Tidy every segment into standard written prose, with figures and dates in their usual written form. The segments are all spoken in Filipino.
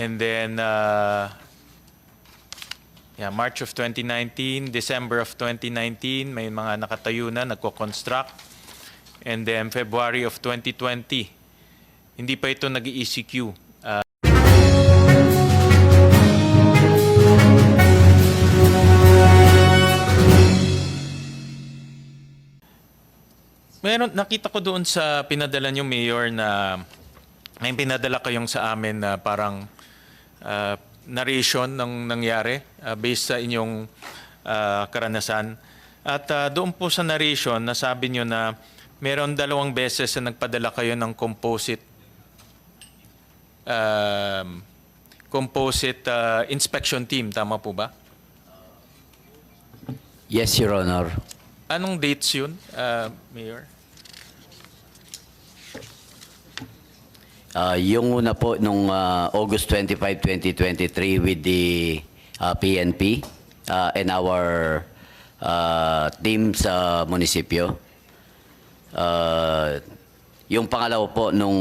And then, March of 2019, December of 2019, may mga nakatayo na, nagko-construct. And then February of 2020, hindi pa ito nag-ECQ. Meron, nakita ko doon sa pinadala niyo, Mayor, na may pinadala kayong sa amin na parang narration ng nangyari based sa inyong karanasan. At doon po sa narration, nasabi niyo na meron 2 beses na nagpadala kayo ng composite inspection team. Tama po ba? Yes, Your Honor. Anong dates yun, Mayor? Yung una po nung August 25, 2023 with the PNP and our team sa munisipyo. Yung pangalawa po nung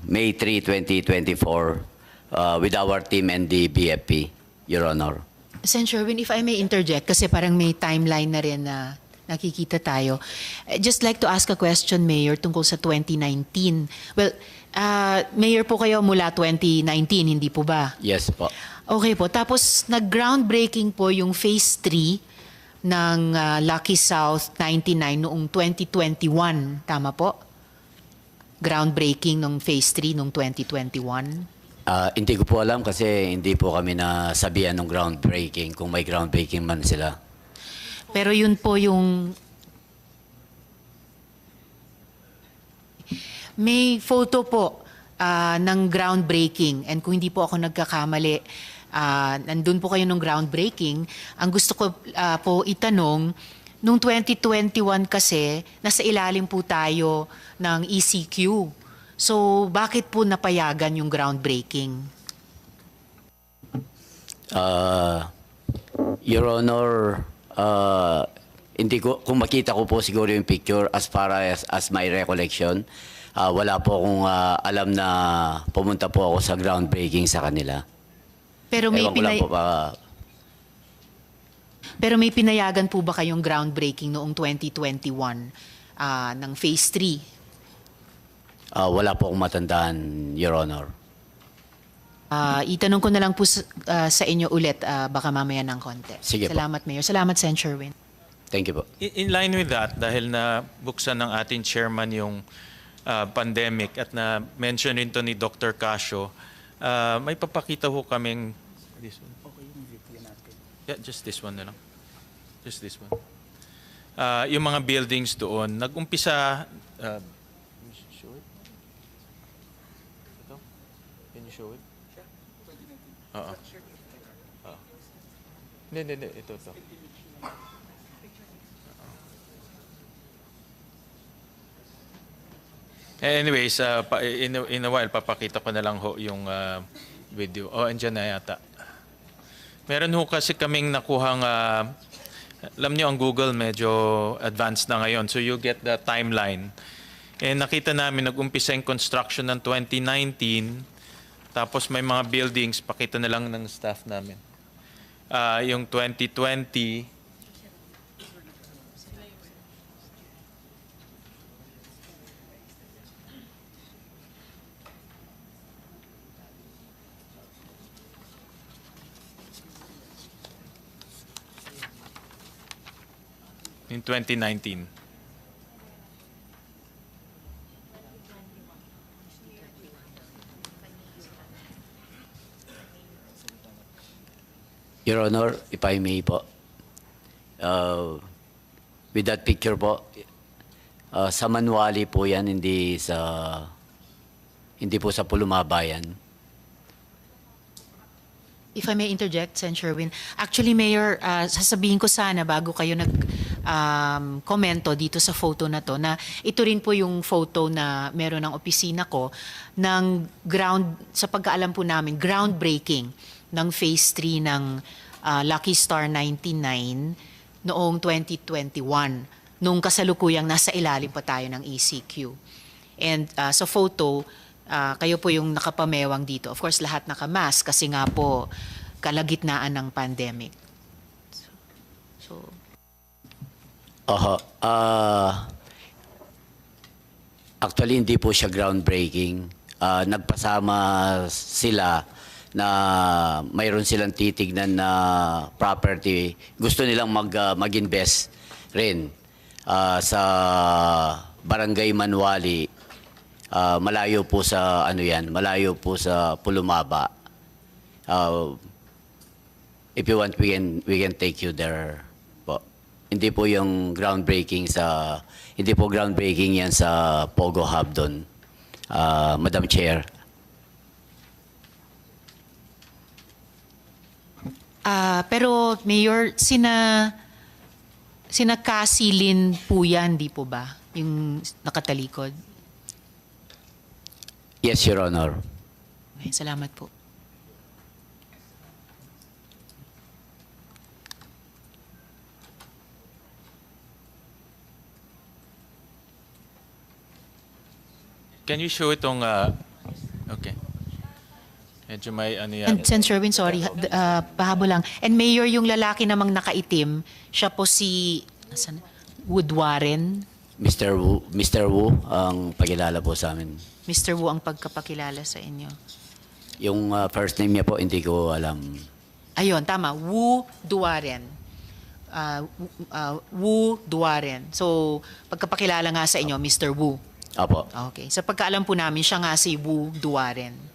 May 3, 2024 with our team and the BFP, Your Honor. Sen. Sherwin, if I may interject, kasi parang may timeline na rin na nakikita tayo. I'd just like to ask a question, Mayor, tungkol sa 2019. Well, Mayor po kayo mula 2019, hindi po ba? Yes po. Okay po. Tapos nag-groundbreaking po yung Phase 3 ng Lucky South 99 noong 2021. Tama po? Groundbreaking ng Phase 3 noong 2021. Hindi ko po alam kasi hindi po kami nasabihan ng groundbreaking kung may groundbreaking man sila. Pero yun po yung... May photo po ng groundbreaking, and kung hindi po ako nagkakamali, nandun po kayo ng groundbreaking. Ang gusto ko po itanong, noong 2021 kasi, nasa ilalim po tayo ng ECQ. So, bakit po napayagan yung groundbreaking? Your Honor, hindi ko, kung makita ko po siguro yung picture as far as my recollection, wala po akong alam na pumunta po ako sa groundbreaking sa kanila. Pero may, Ewan ko lang po pero may pinayagan po ba kayong groundbreaking noong 2021 ng Phase 3? Wala po akong matandaan, Your Honor. Itanong ko na lang po sa inyo ulit, baka mamaya ng konti. Sige po. Salamat, Mayor. Salamat, Sen. Sherwin. Thank you po. In line with that, dahil na buksan ng ating chairman yung pandemic at na-mention rin to ni Dr. Casio, may papakita ho kaming... This one. Okay yung video natin. Yeah, just this one na lang. Just this one. Yung mga buildings doon, nag-umpisa... can you show it? Ito? Can you show it? Oo. Hindi. Ito. Anyways, in a while, papakita ko na lang ho yung video. Andyan na yata. Meron ho kasi kaming nakuhang, alam nyo ang Google medyo advanced na ngayon. So you get the timeline. And nakita namin, nag-umpisa yung construction ng 2019. Tapos may mga buildings, pakita na lang ng staff namin. Yung 2020, in 2019. Your Honor, if I may po, with that picture po, sa Manuali po yan, hindi po sa Pulumabayan. If I may interject, Sen. Sherwin. Actually, Mayor, sasabihin ko sana bago kayo komento dito sa photo na to, na ito rin po yung photo na meron ng opisina ko ng sa pagkaalam po namin, groundbreaking ng Phase 3 ng Lucky Star 99 noong 2021, nung kasalukuyang nasa ilalim pa tayo ng ECQ. And sa photo, kayo po yung nakapamewang dito. Of course, lahat nakamask kasi nga po kalagitnaan ng pandemic. So, Oho. Actually, hindi po siya groundbreaking. Nagpasama sila na mayroon silang titignan na property. Gusto nilang mag-invest rin sa Barangay Manwali. Malayo po sa malayo po sa Pulumaba. If you want, we can take you there po. Hindi po yung hindi po groundbreaking yan sa Pogo Hub doon, Madam Chair. pero Mayor, sina Kasilin po yan, di po ba? Yung nakatalikod. Yes, Your Honor. Okay, salamat po. Can you show itong... okay. Medyo may ano yan. And Sen. Sherwin, sorry, pahabol lang. And Mayor, yung lalaki namang nakaitim, siya po si Wood Warren. Mr. Wu ang pagkilala po sa amin. Mr. Wu ang pagkapakilala sa inyo. Yung first name niya po, hindi ko alam. Ayun, tama. Wu Duaren. Wu Duaren. So, pagkapakilala nga sa inyo, Mr. Wu. Apo. Okay. Sa pagkaalam po namin, siya nga si Wu Duaren.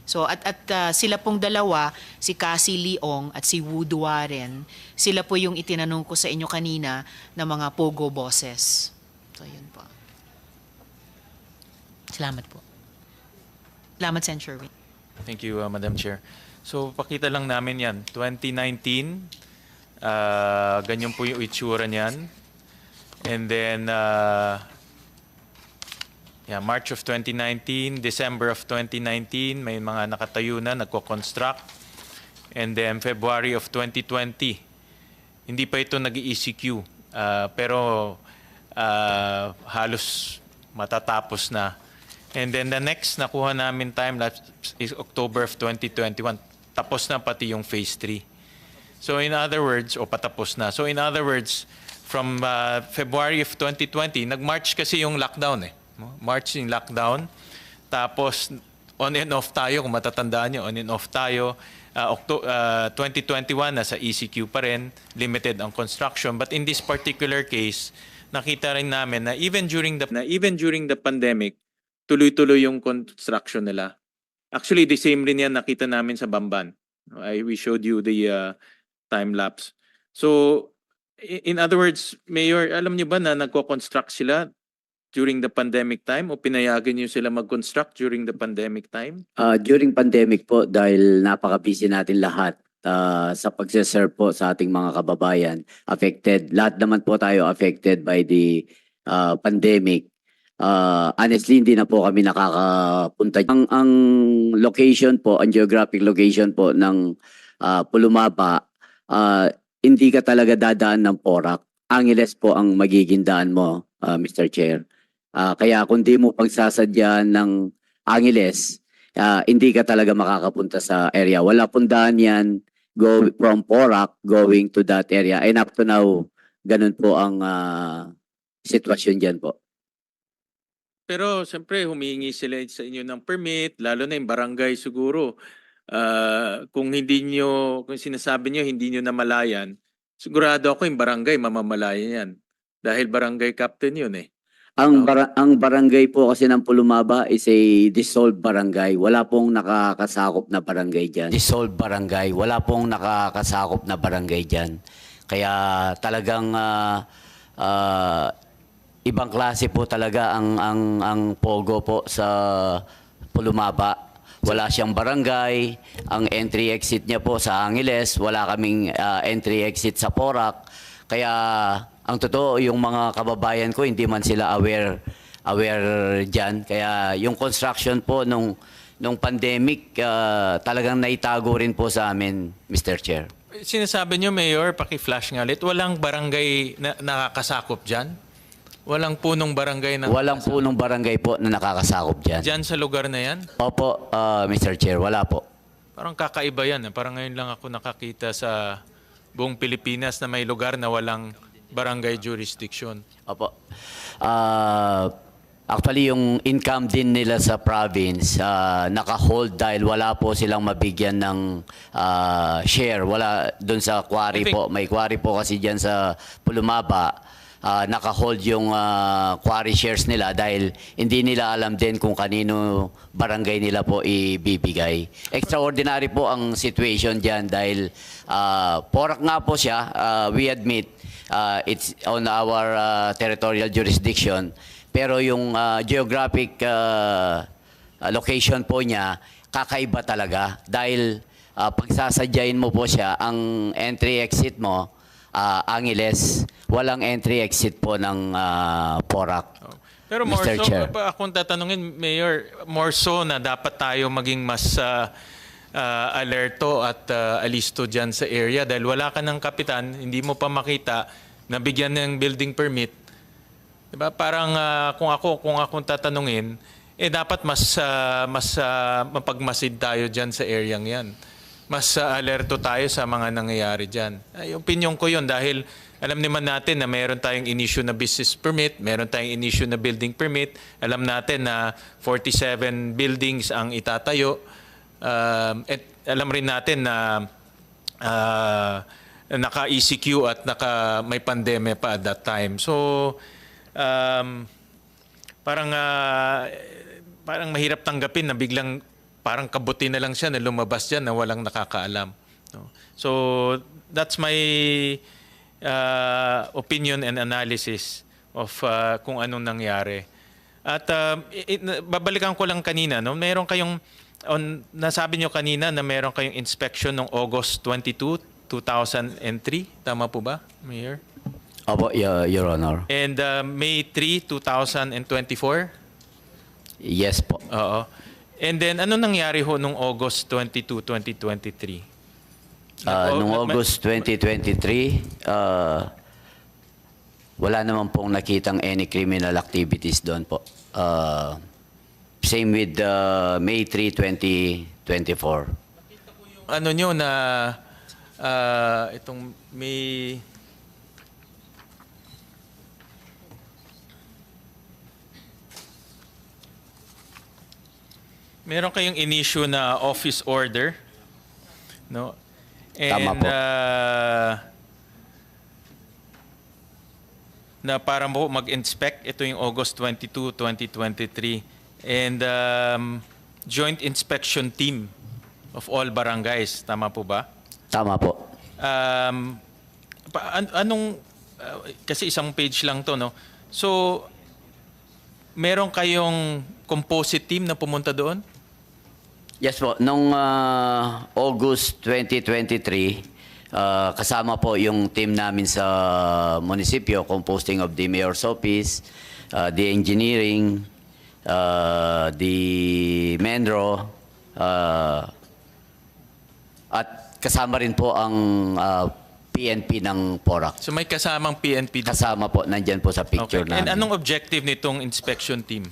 So, at sila pong dalawa, si Cassie Leong at si Wu Duaren, sila po yung itinanong ko sa inyo kanina na mga pogo bosses. So, yun po. Salamat po. Salamat, Sen. Sherwin. Thank you, Madam Chair. So, pakita lang namin yan. 2019, ganyan po yung itsura niyan. And then, March of 2019, December of 2019, may mga nakatayo na, nagko-construct. And then, February of 2020, hindi pa ito nag-ECQ. Pero, halos matatapos na. And then the next nakuha namin time lapse is October of 2021. Tapos na pati yung phase 3. So in other words, patapos na. So in other words, from February of 2020, nag-March kasi yung lockdown eh. March yung lockdown. Tapos on and off tayo, kung matatandaan nyo, on and off tayo. 2021, nasa ECQ pa rin, limited ang construction. But in this particular case, nakita rin namin na even during the pandemic, tuloy-tuloy yung construction nila. Actually, the same rin yan nakita namin sa Bamban. We showed you the time lapse. So, in other words, Mayor, alam niyo ba na nagko-construct sila during the pandemic time o pinayagan niyo sila mag-construct during the pandemic time? During pandemic po, dahil napaka-busy natin lahat sa pagsiserve po sa ating mga kababayan, affected. Lahat naman po tayo affected by the pandemic. Honestly, hindi na po kami nakakapunta. Ang location po, ang geographic location po ng Pulumaba, hindi ka talaga dadaan ng Porac. Angeles po ang magiging daan mo, Mr. Chair. Kaya kung di mo pagsasadya ng Angeles, hindi ka talaga makakapunta sa area. Wala pong daan yan from Porac going to that area. And up to now, ganun po ang sitwasyon dyan po. Pero siyempre humihingi sila sa inyo ng permit, lalo na yung barangay siguro. Kung sinasabi niyo hindi niyo namalayan, sigurado ako yung barangay mamamalayan yan. Dahil barangay captain yun eh. Ang barangay po kasi ng Pulumaba is a dissolved barangay. Wala pong nakakasakop na barangay dyan. Dissolved barangay. Wala pong nakakasakop na barangay dyan. Kaya talagang ibang klase po talaga ang Pogo po sa Pulumaba. Wala siyang barangay. Ang entry-exit niya po sa Angeles. Wala kaming entry-exit sa Porac. Kaya ang totoo, yung mga kababayan ko, hindi man sila aware dyan. Kaya yung construction po nung pandemic, talagang naitago rin po sa amin, Mr. Chair. Sinasabi niyo, Mayor, paki-flash nga ulit, walang barangay na nakakasakop dyan? Walang punong barangay na Walang punong barangay po na nakakasakop dyan. dyan sa lugar na yan? Opo, Mr. Chair, wala po. Parang kakaiba yan. Parang ngayon lang ako nakakita sa buong Pilipinas na may lugar na walang barangay jurisdiction. Opo. Actually, yung income din nila sa province, naka-hold dahil wala po silang mabigyan ng share. Wala doon sa quarry po. May quarry po kasi dyan sa Pulumaba. Naka-hold yung quarry shares nila dahil hindi nila alam din kung kanino barangay nila po ibibigay. Extraordinary po ang situation dyan dahil porak nga po siya. We admit it's on our territorial jurisdiction. Pero yung geographic location po niya, kakaiba talaga. Dahil pagsasadyain mo po siya, ang entry-exit mo, Angeles, walang entry-exit po ng Porac. Pero more Mr. so, Chair. akong tatanungin, Mayor, more so na dapat tayo maging mas alerto at alisto dyan sa area dahil wala ka ng kapitan, hindi mo pa makita, nabigyan ng building permit. Diba? Parang kung akong tatanungin, dapat mas mapagmasid tayo dyan sa areang yan. Mas alerto tayo sa mga nangyayari dyan. Yung opinion ko yun dahil alam naman natin na meron tayong in-issue na business permit, meron tayong in-issue na building permit. Alam natin na 47 buildings ang itatayo. At alam rin natin na naka-ECQ at may pandemya pa at that time. So, parang mahirap tanggapin na biglang parang kabuti na lang siya na lumabas dyan na walang nakakaalam. No? So, that's my opinion and analysis of kung anong nangyari. At babalikan ko lang kanina, no? Meron kayong, nasabi nyo kanina na meron kayong inspection noong August 22, 2003. Tama po ba, Mayor? Opo, Your Honor. And May 3, 2024? Yes po. Oo. And then, ano nangyari ho nung August 22, 2023? Noong August 2023, wala naman pong nakitang any criminal activities doon po. Same with May 3, 2024. Ano nyo na itong may... Meron kayong in-issue na office order, no? And, Tama po. Na para mo mag-inspect, ito yung August 22, 2023. And joint inspection team of all barangays. Tama po ba? Tama po. Kasi isang page lang to, no? So, meron kayong composite team na pumunta doon? Yes po, noong August 2023, kasama po yung team namin sa munisipyo, composing of the Mayor's Office, the Engineering, the Menro, at kasama rin po ang PNP ng Porac. So may kasamang PNP doon? Kasama po, nandyan po sa picture Okay. And namin. anong objective nitong inspection team?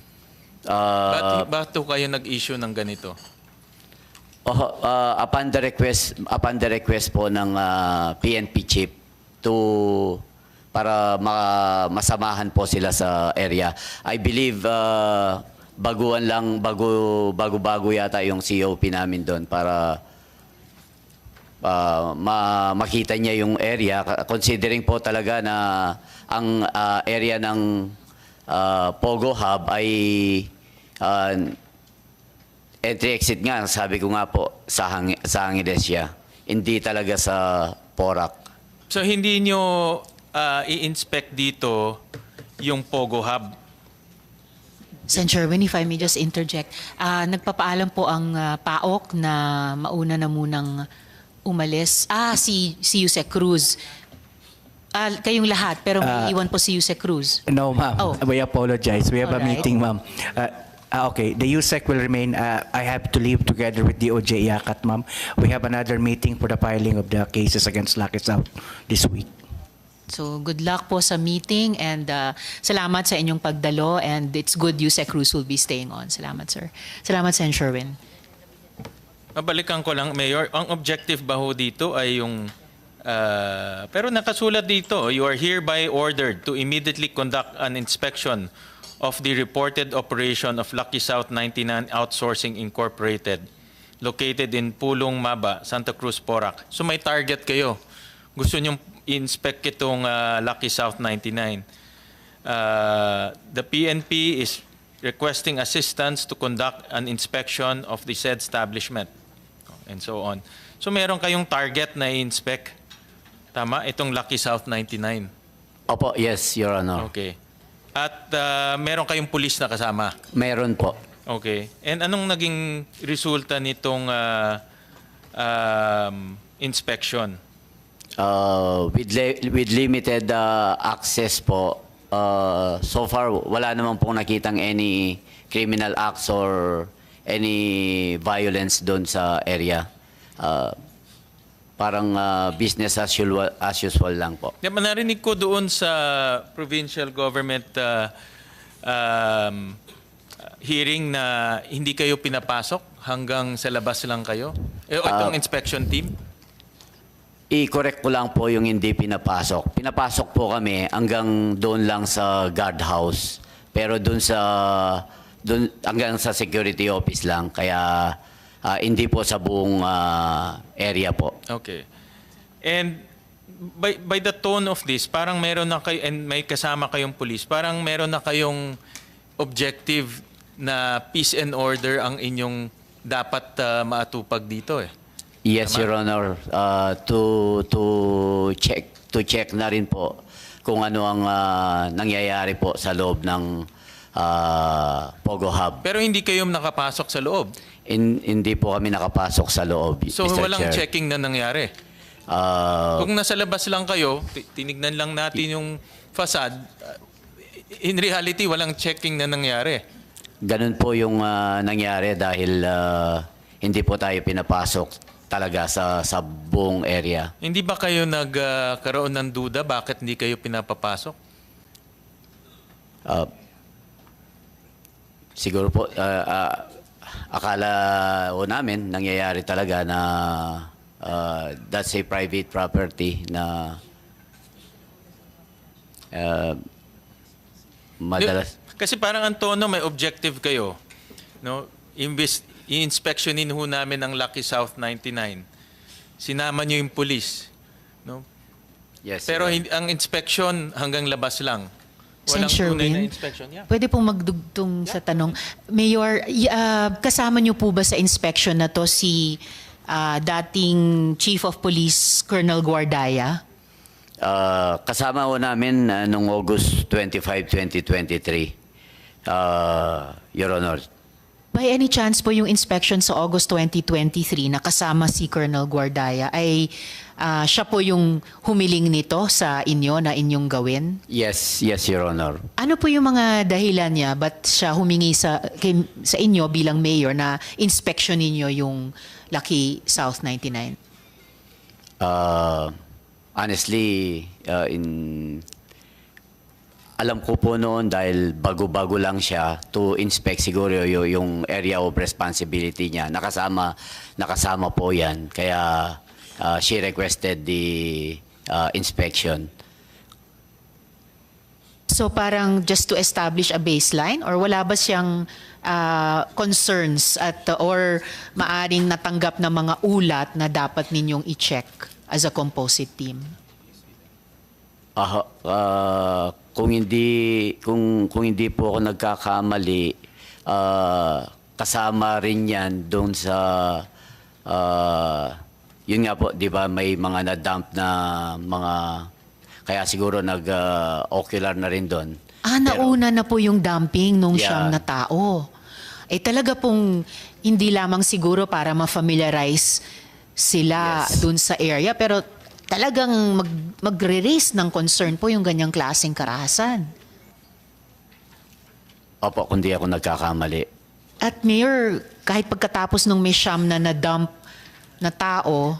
Bakit kayo nag-issue ng ganito? Upon the request po ng PNP chief para masamahan po sila sa area. I believe bago yata yung COP namin doon para makita niya yung area, considering po talaga na ang area ng Pogo Hub ay entry-exit nga, sabi ko nga po, sa Angeles siya. Hindi talaga sa Porac. So hindi nyo i-inspect dito yung Pogo Hub? Sen. Sherwin, if I may just interject, nagpapaalam po ang PAOK na mauna na munang umalis. Si Yusek Cruz. Kayong lahat, pero may iwan po si Yusek Cruz. No, ma'am. Oh. We apologize. We have a Alright. meeting, ma'am. Okay, the USEC will remain. I have to leave together with the OJ Yakat, ma'am. We have another meeting for the filing of the cases against Lucky South this week. So good luck po sa meeting and salamat sa inyong pagdalo and it's good Yusek Cruz will be staying on. Salamat, sir. Salamat, Sen. Sherwin. Mabalikan ko lang, Mayor, ang objective ba ho dito ay yung pero nakasulat dito, you are hereby ordered to immediately conduct an inspection of the reported operation of Lucky South 99 Outsourcing Incorporated located in Pulong, Maba, Santa Cruz, Porac. So may target kayo. Gusto nyong inspect itong Lucky South 99. The PNP is requesting assistance to conduct an inspection of the said establishment and so on. So meron kayong target na i-inspect. Tama? Itong Lucky South 99. Opo, yes, Your Honor. Okay. At meron kayong pulis na kasama. Meron po. Okay. And anong naging resulta nitong inspection? With limited access po, so far wala naman pong nakitang any criminal acts or any violence doon sa area. Parang business as usual lang po. Diba, narinig ko doon sa provincial government hearing na hindi kayo pinapasok hanggang sa labas lang kayo? Itong inspection team? I-correct ko lang po yung hindi pinapasok. Pinapasok po kami hanggang doon lang sa guardhouse. Pero doon hanggang sa security office lang. Kaya hindi po sa buong area po. Okay. And by the tone of this, parang meron na kayo, and may kasama kayong police, parang meron na kayong objective na peace and order ang inyong dapat maatupag dito eh. Yes, Tama? Your Honor. To check na rin po kung ano ang nangyayari po sa loob ng Pogo Hub. Pero hindi kayo nakapasok sa loob. Hindi po kami nakapasok sa loob, So Mr. walang Chair. checking na nangyari. Kung nasa labas lang kayo, tinignan lang natin yung facade, in reality, walang checking na nangyari. Ganun po yung nangyari dahil hindi po tayo pinapasok talaga sa buong area. Hindi ba kayo nagkaroon ng duda bakit hindi kayo pinapapasok? Siguro po, akala ho namin nangyayari talaga na that's a private property na madalas. Kasi parang ang tono may objective kayo. No? I-inspectionin ho namin ang Lucky South 99. Sinama nyo yung police. No? Yes, Pero Your Honor. ang inspection hanggang labas lang. Sen. Walang tunay na Sherwin, inspection. Yeah. pwede pong magdugtong sa tanong. Mayor, kasama niyo po ba sa inspection na to si dating Chief of Police Colonel Guardaya? Kasama ho namin noong August 25, 2023. Your Honor. By any chance po yung inspection sa August 2023 na kasama si Colonel Guardaya ay siya po yung humiling nito sa inyo na inyong gawin? Yes, Your Honor. Ano po yung mga dahilan niya ba't siya humingi sa inyo bilang mayor na inspection ninyo yung Lucky South 99? Honestly, alam ko po noon dahil bago-bago lang siya to inspect siguro yung area of responsibility niya. Nakasama po yan. Kaya she requested the inspection. So parang just to establish a baseline or wala ba siyang concerns at or maaring natanggap na mga ulat na dapat ninyong i-check as a composite team? Kung hindi po ako nagkakamali, kasama rin yan doon sa yun nga po, 'di ba, may mga na-dump na mga kaya siguro nag-ocular na rin doon. Nauna na po yung dumping nung Yeah. siyang na tao. Talaga pong hindi lamang siguro para ma-familiarize sila Yes. dun sa area, pero talagang magre-raise ng concern po yung ganyang klaseng karahasan. Opo, kung di ako nagkakamali. At Mayor, kahit pagkatapos nung may siyam na na-dump na tao,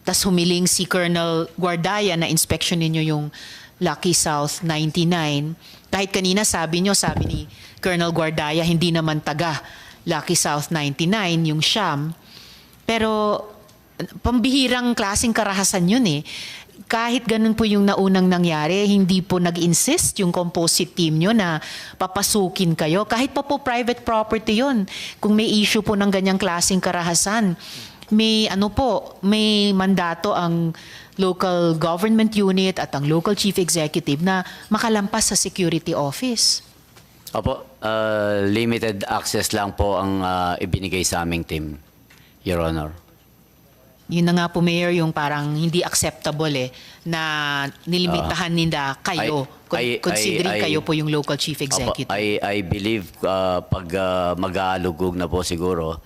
tas humiling si Colonel Guardaya na inspection ninyo yung Lucky South 99. Kahit kanina sabi ni Colonel Guardaya, hindi naman taga Lucky South 99, yung Siam. Pero pambihirang klaseng karahasan yun eh. Kahit ganun po yung naunang nangyari, hindi po nag-insist yung composite team nyo na papasukin kayo. Kahit pa po private property yun. Kung may issue po ng ganyang klaseng karahasan, may may mandato ang local government unit at ang local chief executive na makalampas sa security office. Opo, limited access lang po ang ibinigay sa aming team, Your Honor. Yun na nga po, Mayor, yung parang hindi acceptable na nilimitahan nila kayo, considering kayo po yung local chief executive. Opo, I believe pag mag-aalugog na po siguro,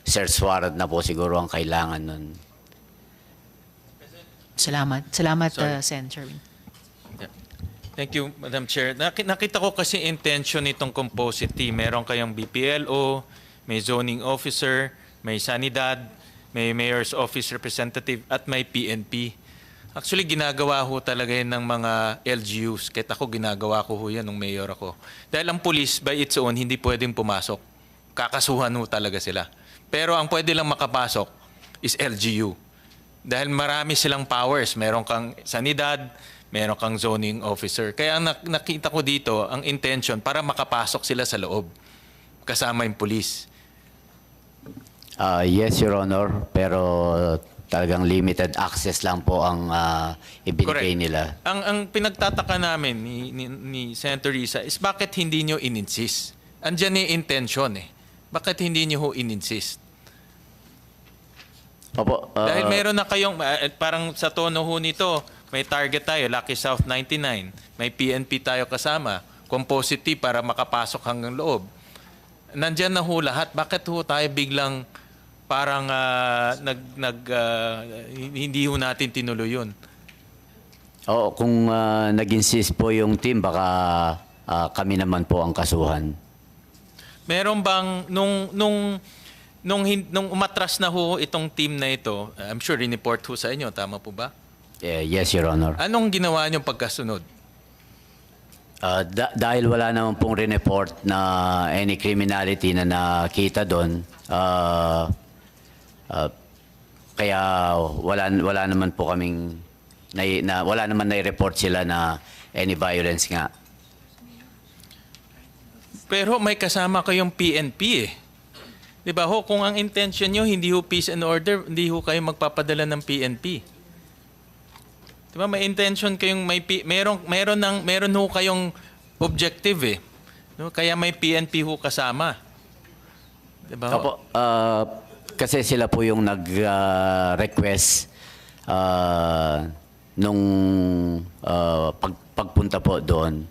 search warrant na po siguro ang kailangan nun. Salamat, Sorry. Sen. Sherwin. Yeah. Thank you, Madam Chair. Nakita ko kasi intention nitong composite team. Meron kayong BPLO, may zoning officer, may sanidad, may mayor's office representative, at may PNP. Actually, ginagawa ho talaga yan ng mga LGUs. Kahit ako, ginagawa ko ho yan nung mayor ako. Dahil ang police, by its own, hindi pwedeng pumasok. Kakasuhan ho talaga sila. Pero ang pwede lang makapasok is LGU. Dahil marami silang powers. Meron kang sanidad, meron kang zoning officer. Kaya ang nakita ko dito, ang intention, para makapasok sila sa loob. Kasama yung police. Yes, Your Honor, pero talagang limited access lang po ang ibinigay Correct. nila. Ang pinagtataka namin ni Senator Risa is bakit hindi nyo in-insist? Andiyan yung intention eh. Bakit hindi nyo ho in-insist? Opo, Dahil meron na kayong, parang sa tono ho nito, may target tayo, Lucky South 99. May PNP tayo kasama. Composite team para makapasok hanggang loob. Nandyan na ho lahat. Bakit ho tayo biglang parang hindi ho natin tinuloy yun? Oo, kung nag-insist po yung team, baka kami naman po ang kasuhan. Meron bang, nung umatras na ho itong team na ito, I'm sure rineport ho sa inyo, tama po ba? Yes, Your Honor. Anong ginawa nyo pagkasunod? Dahil wala naman pong report na any criminality na nakita doon, kaya wala naman po kaming wala naman na-report sila na any violence nga. Pero may kasama kayong PNP eh. 'Di ba ho, kung ang intention nyo hindi ho peace and order, hindi ho kayo magpapadala ng PNP. 'Di ba, may intention kayong meron ho kayong objective eh. No, kaya may PNP ho kasama. 'Di ba? Opo, kasi sila po yung nag-request nung pagpunta po doon.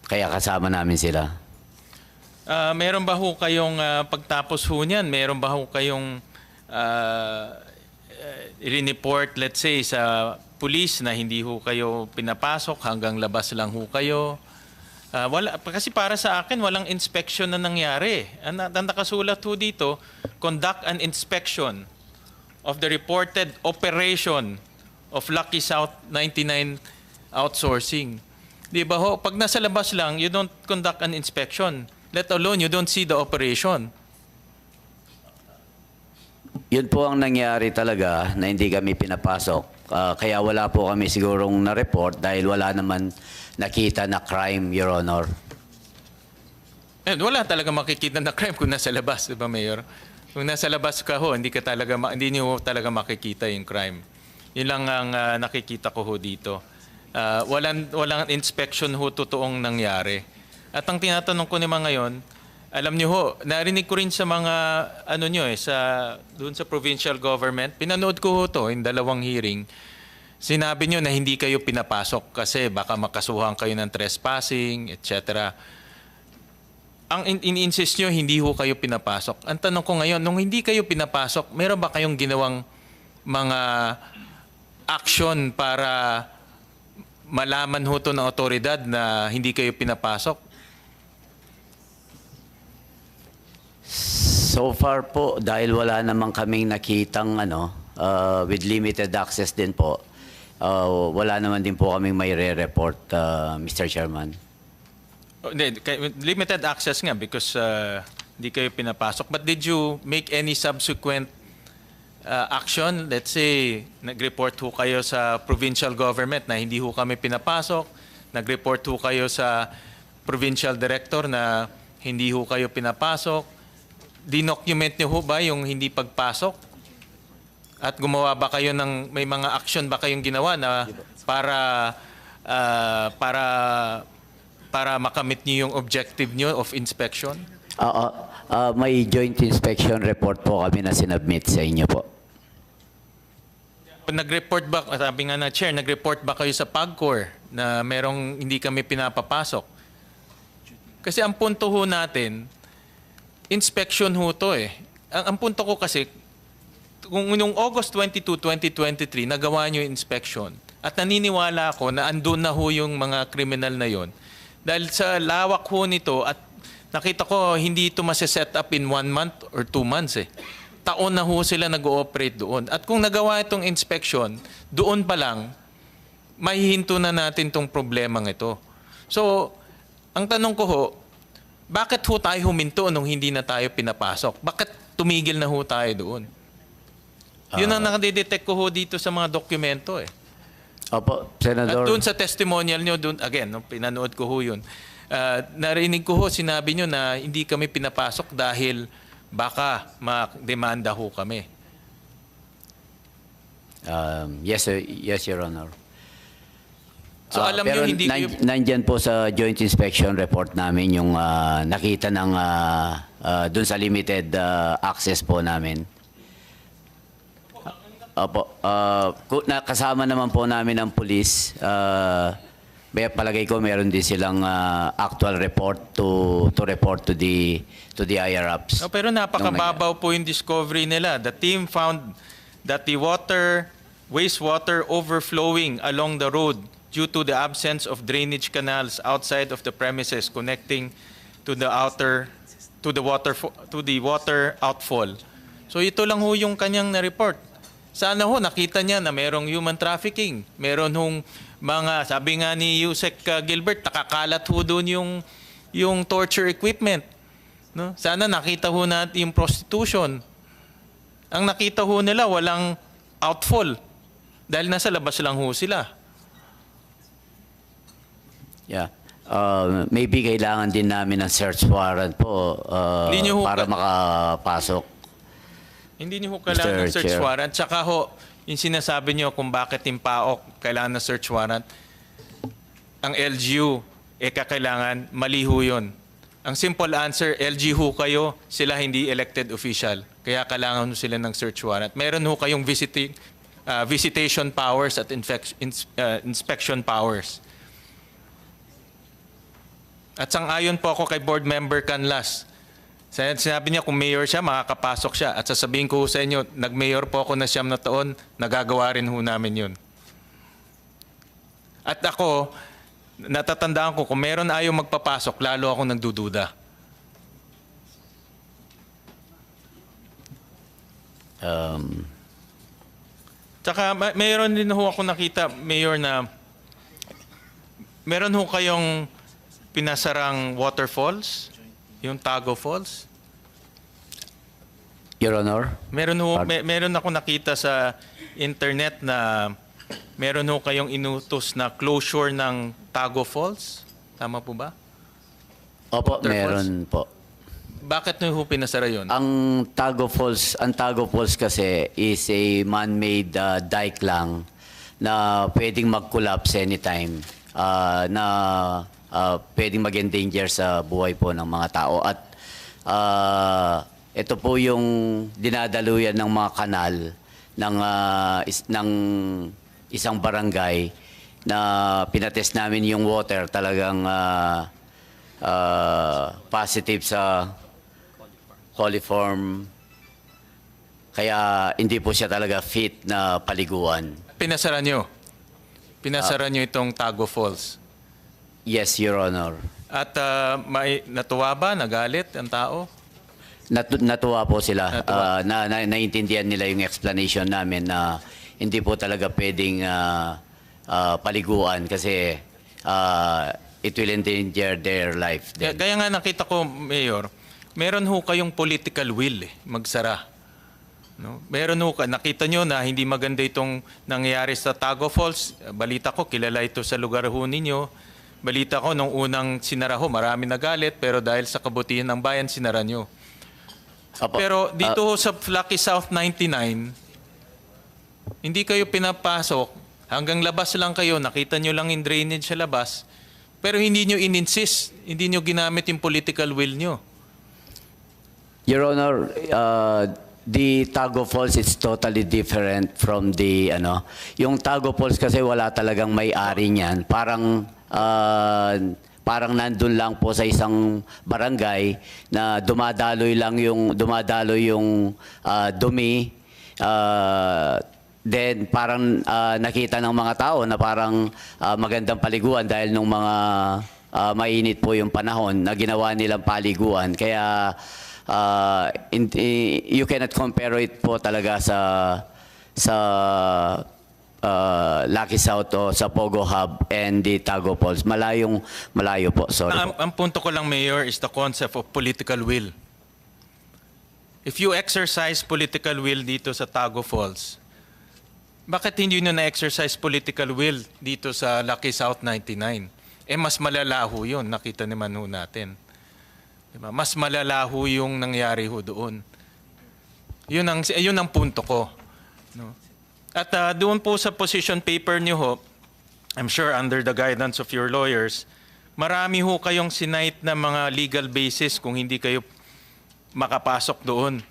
Kaya kasama namin sila. Meron ba ho kayong pagtapos ho niyan, meron ba ho kayong i-report, let's say, sa police na hindi ho kayo pinapasok, hanggang labas lang ho kayo? Wala, kasi para sa akin, walang inspection na nangyari. Ang nakasulat ho dito, conduct an inspection of the reported operation of Lucky South 99 outsourcing. Di ba ho, pag nasa labas lang, you don't conduct an inspection. Let alone, you don't see the operation. Yun po ang nangyari talaga na hindi kami pinapasok. Kaya wala po kami sigurong na-report dahil wala naman nakita na crime, Your Honor. Wala talaga makikita na crime kung nasa labas, di ba, Mayor? Kung nasa labas ka ho, hindi niyo talaga makikita yung crime. Yun lang ang nakikita ko ho dito. Walang inspection ho totoong nangyari. At ang tinatanong ko naman ngayon, alam niyo ho, narinig ko rin sa mga doon sa provincial government, pinanood ko ho to in dalawang hearing. Sinabi niyo na hindi kayo pinapasok kasi baka makasuhan kayo ng trespassing, etc. Ang in-insist niyo, hindi ho kayo pinapasok. Ang tanong ko ngayon, nung hindi kayo pinapasok, meron ba kayong ginawang mga action para malaman ho to ng otoridad na hindi kayo pinapasok? So far po, dahil wala namang kaming nakitang with limited access din po. Wala naman din po kaming may re-report, Mr. Chairman. Oh, hindi, limited access nga because hindi kayo pinapasok. But did you make any subsequent action? Let's say, nag-report ho kayo sa provincial government na hindi ho kami pinapasok. Nag-report ho kayo sa provincial director na hindi ho kayo pinapasok. Dinocument niyo ho ba yung hindi pagpasok? At gumawa ba kayo ng, may mga action ba kayong ginawa na para makamit niyo yung objective niyo of inspection? May joint inspection report po kami na sinubmit sa inyo po. Nag-report ba, sabi nga na Chair, nag-report ba kayo sa PAGCOR na merong hindi kami pinapapasok? Kasi ang punto ho natin, inspection ho to eh. Ang punto ko kasi, kung noong August 22, 2023, nagawa nyo yung inspection at naniniwala ako na andun na ho yung mga kriminal na yon. Dahil sa lawak ho nito at nakita ko hindi ito masiset up in 1 month or 2 months eh. Taon na ho sila nag-ooperate doon. At kung nagawa itong inspection, doon pa lang, mahihinto na natin itong problemang ito. So, ang tanong ko ho, bakit ho tayo huminto nung hindi na tayo pinapasok? Bakit tumigil na ho tayo doon? Yun ang nakadidetect ko ho dito sa mga dokumento eh. Opo, At Senador. doon sa testimonial nyo, doon, again, no, pinanood ko ho yun. Narinig ko ho, sinabi nyo na hindi kami pinapasok dahil baka ma-demanda ho kami. Yes, sir. Yes, Your Honor. So alam Pero nyo, hindi kayo... nandyan po sa joint inspection report namin yung nakita ng dun sa limited access po namin. Opo, kasama naman po namin ang police. May palagay ko meron din silang actual report to report to the IRAPS. No, pero napakababaw po yung discovery nila. The team found that the wastewater overflowing along the road due to the absence of drainage canals outside of the premises connecting to the water outfall. So ito lang ho yung kanyang na-report. Sana ho nakita niya na merong human trafficking. Meron hong mga, sabi nga ni Yusek Gilbert, nakakalat ho doon yung torture equipment. No? Sana nakita ho natin yung prostitution. Ang nakita ho nila, walang outfall. Dahil nasa labas lang ho sila. Yeah. Maybe kailangan din namin ng search warrant po Hindi niyo ho para makapasok. Hindi niyo ho kailangan ng Mr. search Chair. warrant. Tsaka ho, yung sinasabi niyo kung bakit yung PAOK kailangan ng search warrant, ang LGU, kakailangan, mali ho yun. Ang simple answer, LGU kayo, sila hindi elected official. Kaya kailangan ho sila ng search warrant. Meron ho kayong visitation powers at inspection powers. At sang-ayon po ako kay Board Member Canlas. Sinabi niya kung mayor siya, makakapasok siya. At sasabihin ko sa inyo, nag-mayor po ako na 9 na taon, nagagawa rin ho namin yun. At ako, natatandaan ko, kung meron ayaw magpapasok, lalo ako nagdududa. Tsaka mayroon din ho ako nakita, Mayor, na meron ho kayong pinasarang waterfalls, yung Tago Falls. Your Honor. Meron ho, meron ako nakita sa internet na meron ho kayong inutos na closure ng Tago Falls. Tama po ba? Opo, Waterfalls? meron po. Bakit nyo ho pinasara yun? Ang Tago Falls kasi is a man-made dike lang na pwedeng mag-collapse anytime, na pwedeng mag-endanger sa buhay po ng mga tao. At ito po yung dinadaluyan ng mga kanal ng isang barangay na pinatest namin yung water, talagang positive sa coliform. Kaya hindi po siya talaga fit na paliguan. Pinasara nyo? Pinasara nyo itong Tago Falls? Yes, Your Honor. At may natuwa ba? Nagalit ang tao? Natuwa po sila. Natuwa. Naiintindihan nila yung explanation namin na hindi po talaga pwedeng paliguan kasi it will endanger their life. Kaya nga nakita ko, Mayor, meron ho kayong political will magsara. No? Meron ho, nakita nyo na hindi maganda itong nangyayari sa Tago Falls. Balita ko, kilala ito sa lugar ho ninyo. Balita ko, nung unang sinara ho, marami nagalit, pero dahil sa kabutihan ng bayan, sinara nyo. Opo. Pero dito ho sa Lucky South 99, hindi kayo pinapasok. Hanggang labas lang kayo, nakita nyo lang yung drainage sa labas. Pero hindi nyo in-insist, hindi nyo ginamit yung political will nyo. Your Honor, the Tago Falls is totally different from the yung Tago Falls kasi wala talagang may-ari niyan. Parang nandun lang po sa isang barangay na dumadaloy yung dumi. Then parang nakita ng mga tao na parang magandang paliguan dahil nung mga mainit po yung panahon na ginawa nilang paliguan. Kaya you cannot compare it po talaga sa Lucky South o sa Pogo Hub and the Tago Falls. Malayo po. Sorry po. Ang punto ko lang, Mayor, is the concept of political will. If you exercise political will dito sa Tago Falls, bakit hindi nyo na-exercise political will dito sa Lucky South 99? Mas malala ho yun. Nakita naman ho natin. Diba? Mas malala ho yung nangyari ho doon. Yun ang punto ko. No? At doon po sa position paper niyo ho, I'm sure under the guidance of your lawyers, marami ho kayong sinight na mga legal basis kung hindi kayo makapasok doon.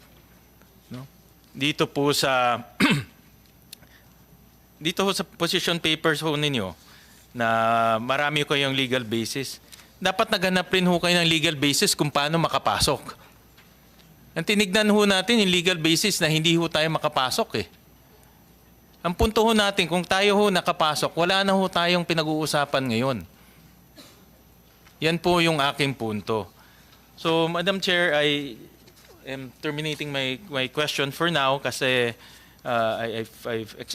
No? Dito po sa position papers ho ninyo na marami ho kayong legal basis. Dapat naghanap rin ho kayo ng legal basis kung paano makapasok. Ang tinignan ho natin yung legal basis na hindi ho tayo makapasok eh. Ang punto ho natin, kung tayo ho nakapasok, wala na ho tayong pinag-uusapan ngayon. Yan po yung aking punto. So, Madam Chair, I am terminating my question for now kasi I've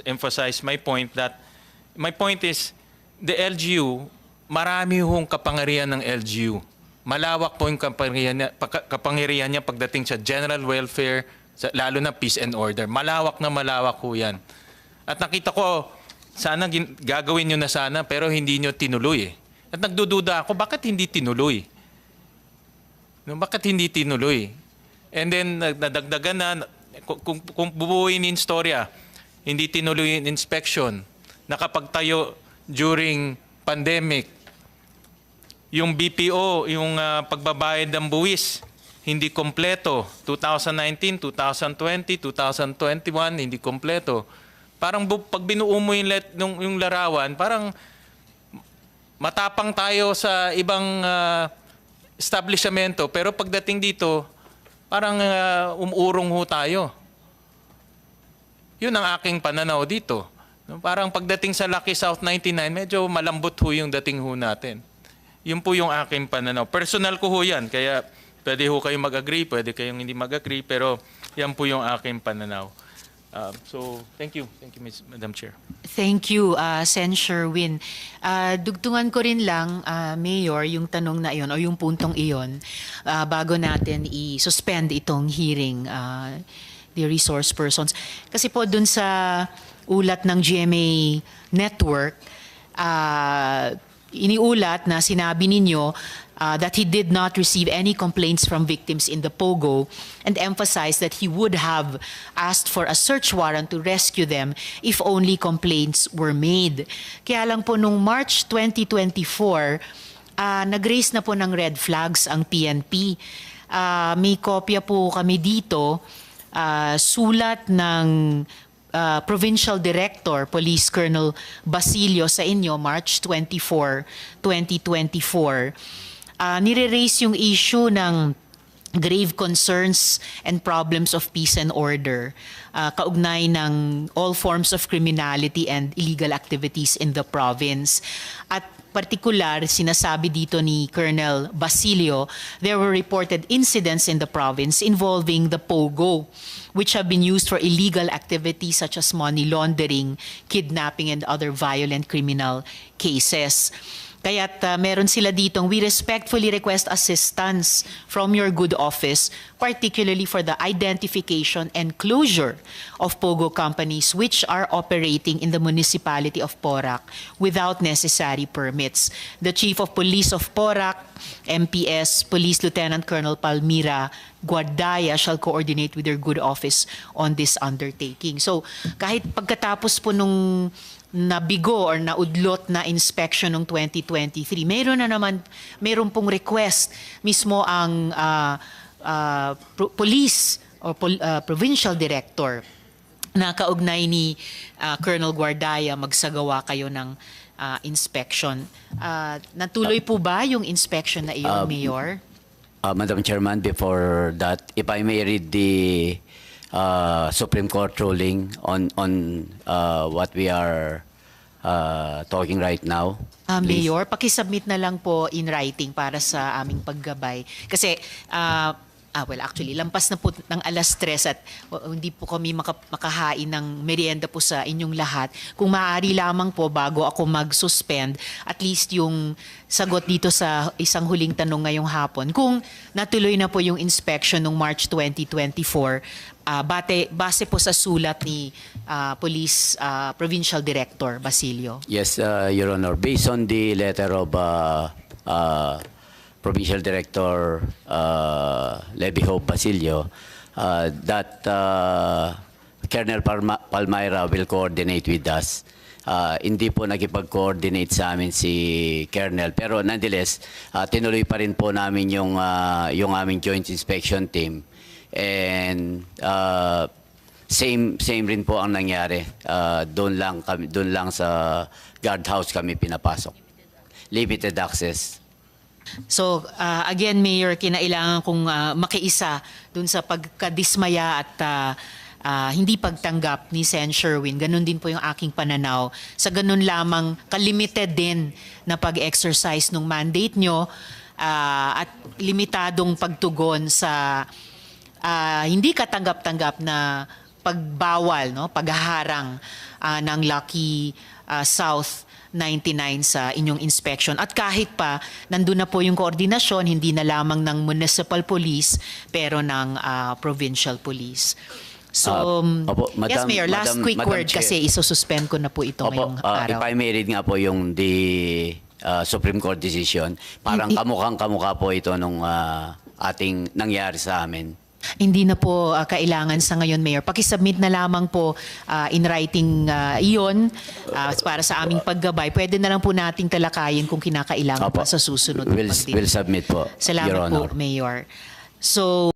emphasized my point is the LGU, marami hong kapangyarihan ng LGU. Malawak po yung kapangyarihan niya pagdating sa general welfare, lalo na peace and order. Malawak na malawak ho yan. At nakita ko, sana gagawin nyo na sana, pero hindi nyo tinuloy. At nagdududa ako, bakit hindi tinuloy? No, bakit hindi tinuloy? And then, nadagdagan na, kung bubuuin yung istorya, hindi tinuloy yung inspection, nakapagtayo during pandemic, yung BPO, yung pagbabayad ng buwis, hindi kompleto. 2019, 2020, 2021, hindi kompleto. Parang pag binuo mo yung larawan, parang matapang tayo sa ibang establishmento, pero pagdating dito, parang umurong ho tayo. Yun ang aking pananaw dito. Parang pagdating sa Lucky South 99, medyo malambot ho yung dating ho natin. Yun po yung aking pananaw. Personal ko ho yan, kaya pwede ho kayong mag-agree, pwede kayong hindi mag-agree, pero yan po yung aking pananaw. So, thank you. Thank you, Madam Chair. Thank you, Sen. Sherwin. Dugtungan ko rin lang, Mayor, yung tanong na iyon o yung puntong iyon bago natin i-suspend itong hearing, the resource persons. Kasi po dun sa ulat ng GMA Network, iniulat na sinabi ninyo that he did not receive any complaints from victims in the Pogo and emphasized that he would have asked for a search warrant to rescue them if only complaints were made. Kaya lang po nung March 2024, nag-raise na po ng red flags ang PNP. May kopya po kami dito, sulat ng Provincial Director, Police Colonel Basilio sa inyo, March 24, 2024. Nire-raise yung issue ng grave concerns and problems of peace and order, kaugnay ng all forms of criminality and illegal activities in the province. At partikular, sinasabi dito ni Colonel Basilio, there were reported incidents in the province involving the POGO, which have been used for illegal activities such as money laundering, kidnapping, and other violent criminal cases. Kaya't meron sila ditong, we respectfully request assistance from your good office, particularly for the identification and closure of POGO companies which are operating in the municipality of Porac without necessary permits. The Chief of Police of Porac, MPS, Police Lieutenant Colonel Palmira Guardaya shall coordinate with your good office on this undertaking. So kahit pagkatapos po nung nabigo or naudlot na inspection ng 2023, meron pong request mismo ang police or provincial director na kaugnay ni Colonel Guardaya magsagawa kayo ng inspection. Natuloy po ba yung inspection na iyon, Mayor? Madam Chairman, before that, if I may read the Supreme Court ruling on what we are talking right now. Please. Mayor, pakisubmit na lang po in writing para sa aming paggabay. Kasi, well, actually, lampas na po ng 3:00 at hindi po kami makahain ng merienda po sa inyong lahat. Kung maaari lamang po bago ako mag-suspend, at least yung sagot dito sa isang huling tanong ngayong hapon, kung natuloy na po yung inspection ng March 2024, base po sa sulat ni Police Provincial Director Basilio. Yes, Your Honor. Based on the letter of Provincial Director Levy Hope Basilio, that Colonel Palmyra will coordinate with us. Hindi po nakipag-coordinate sa amin si Colonel, pero nonetheless, tinuloy pa rin po namin yung aming joint inspection team. And same rin po ang nangyari. Doon lang sa guardhouse kami pinapasok. Limited access. So, again, Mayor, kinailangan kong makiisa dun sa pagkadismaya at hindi pagtanggap ni Sen. Sherwin. Ganun din po yung aking pananaw. Sa ganun lamang, kalimited din na pag-exercise ng mandate nyo at limitadong pagtugon sa hindi katanggap-tanggap na pagbawal, no, paghaharang ng Lucky South 99 sa inyong inspection. At kahit pa, nandun na po yung koordinasyon, hindi na lamang ng municipal police, pero ng provincial police. So, Opo, yes, Mayor, last quick Madam word Chair. kasi isususpend ko na po ito ngayong If araw. I may read nga po yung the Supreme Court decision, parang kamukhang-kamukha po ito nung ating nangyari sa amin. Hindi na po kailangan sa ngayon, Mayor. Pakisubmit na lamang po in writing iyon para sa aming paggabay. Pwede na lang po nating talakayin kung kinakailangan Opo. pa sa susunod na We'll submit po, Salamat Your Honor. po, Mayor. So,